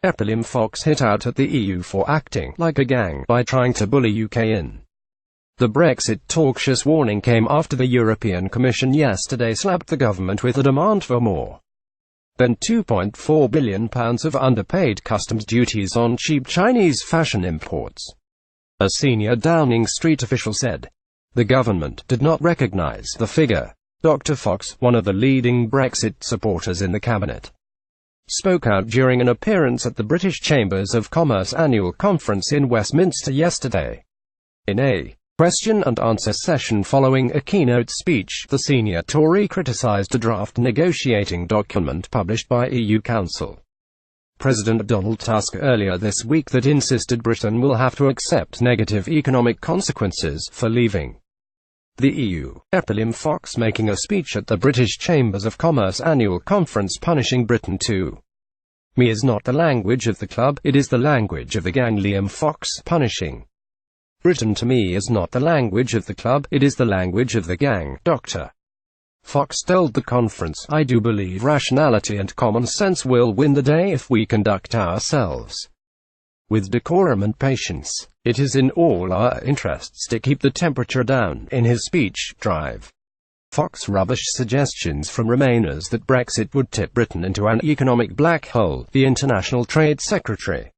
EPALiam Fox hit out at the EU for acting like a gang by trying to bully UK in. The Brexit talksHis warning came after the European Commission yesterday slapped the government with a demand for more than £2.4 billion of underpaid customs duties on cheap Chinese fashion imports. A senior Downing Street official said. The government did not recognise the figure. Dr. Fox, one of the leading Brexit supporters in the cabinet, spoke out during an appearance at the British Chambers of Commerce annual conference in Westminster yesterday. In a question-and-answer session following a keynote speech, the senior Tory criticised a draft negotiating document published by EU Council President Donald Tusk earlier this week that insisted Britain will have to accept negative economic consequences for leaving the EU. EPALiam Fox making a speech at the British Chambers of Commerce annual conference punishing Britain to me is not the language of the club, it is the language of the gang. Liam Fox punishing Britain to me is not the language of the club, it is the language of the gang. Dr. Fox told the conference, I do believe rationality and common sense will win the day if we conduct ourselves with decorum and patience. It is in all our interests to keep the temperature down. In his speech, Drive, Fox rubbished suggestions from Remainers that Brexit would tip Britain into an economic black hole. The International Trade Secretary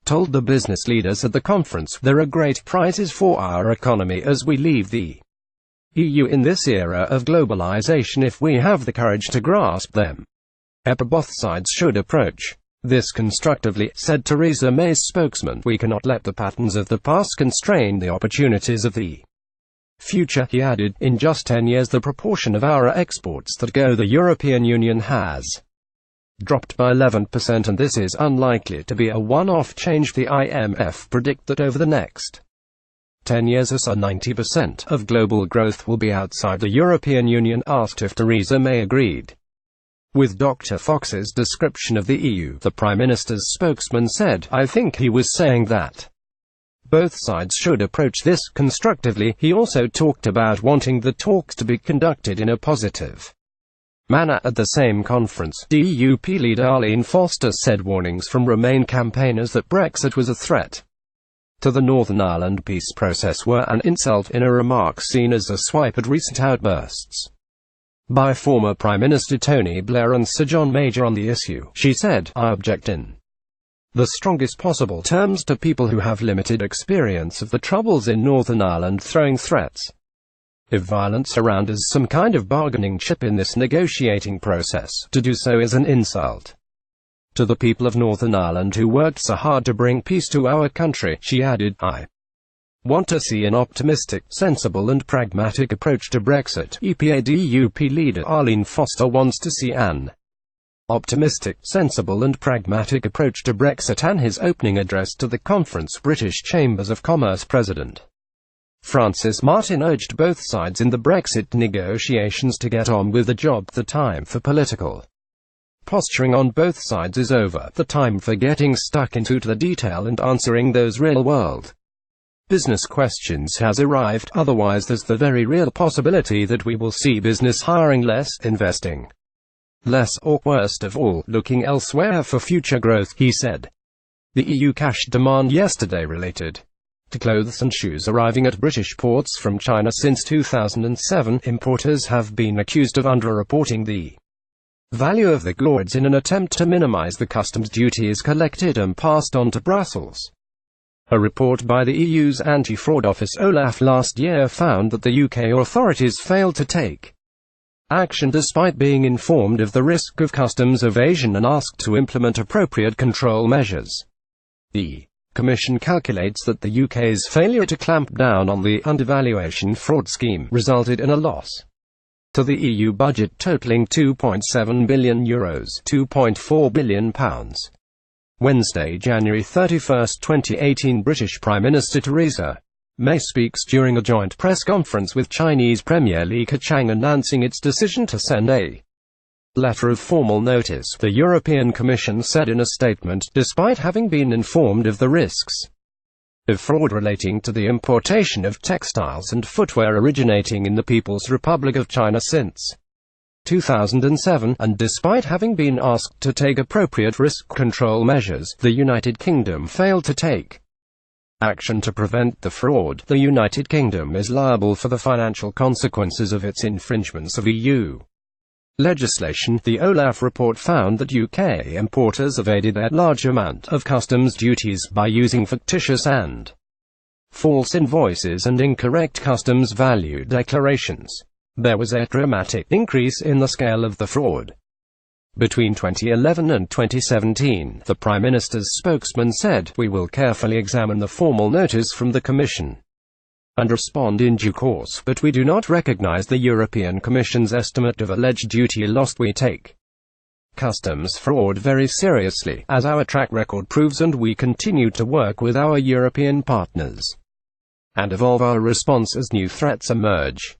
told the business leaders at the conference, there are great prizes for our economy as we leave the EU in this era of globalization if we have the courage to grasp them. Both sides should approach this constructively, said Theresa May's spokesman. We cannot let the patterns of the past constrain the opportunities of the future, he added. In just 10 years the proportion of our exports that go the European Union has dropped by 11%, and this is unlikely to be a one-off change. The IMF predict that over the next 10 years or so 90% of global growth will be outside the European Union. Asked if Theresa May agreed with Dr. Fox's description of the EU, the Prime Minister's spokesman said, I think he was saying that both sides should approach this constructively. He also talked about wanting the talks to be conducted in a positive manner. At the same conference, DUP leader Arlene Foster said warnings from Remain campaigners that Brexit was a threat to the Northern Ireland peace process were an insult, in a remark seen as a swipe at recent outbursts by former Prime Minister Tony Blair and Sir John Major on the issue. She said, I object in the strongest possible terms to people who have limited experience of the troubles in Northern Ireland throwing threats of violence around as some kind of bargaining chip in this negotiating process. To do so is an insult to the people of Northern Ireland who worked so hard to bring peace to our country, she added. I want to see an optimistic, sensible and pragmatic approach to Brexit. EPADUP leader Arlene Foster wants to see an optimistic, sensible and pragmatic approach to Brexit. In his opening address to the conference, British Chambers of Commerce President Francis Martin urged both sides in the Brexit negotiations to get on with the job. The time for political posturing on both sides is over. The time for getting stuck into the detail and answering those real-world business questions has arrived. Otherwise there's the very real possibility that we will see business hiring less, investing less, or worst of all, looking elsewhere for future growth, he said. The EU cash demand yesterday related to clothes and shoes arriving at British ports from China since 2007. Importers have been accused of underreporting the value of the goods in an attempt to minimize the customs duties collected and passed on to Brussels. A report by the EU's anti-fraud office OLAF last year found that the UK authorities failed to take action despite being informed of the risk of customs evasion and asked to implement appropriate control measures. The Commission calculates that the UK's failure to clamp down on the undervaluation fraud scheme resulted in a loss to the EU budget totaling €2.7 billion, £2.4 billion. Wednesday, January 31, 2018, British Prime Minister Theresa May speaks during a joint press conference with Chinese Premier Li Keqiang announcing its decision to send a letter of formal notice, the European Commission said in a statement, despite having been informed of the risks of fraud relating to the importation of textiles and footwear originating in the People's Republic of China since 2007, and despite having been asked to take appropriate risk control measures, the United Kingdom failed to take action to prevent the fraud. The United Kingdom is liable for the financial consequences of its infringements of EU legislation. The OLAF report found that UK importers evaded a large amount of customs duties by using fictitious and false invoices and incorrect customs value declarations. There was a dramatic increase in the scale of the fraud. Between 2011 and 2017, the Prime Minister's spokesman said, "We will carefully examine the formal notice from the Commission and respond in due course, but we do not recognize the European Commission's estimate of alleged duty loss. We take customs fraud very seriously, as our track record proves, and we continue to work with our European partners and evolve our response as new threats emerge."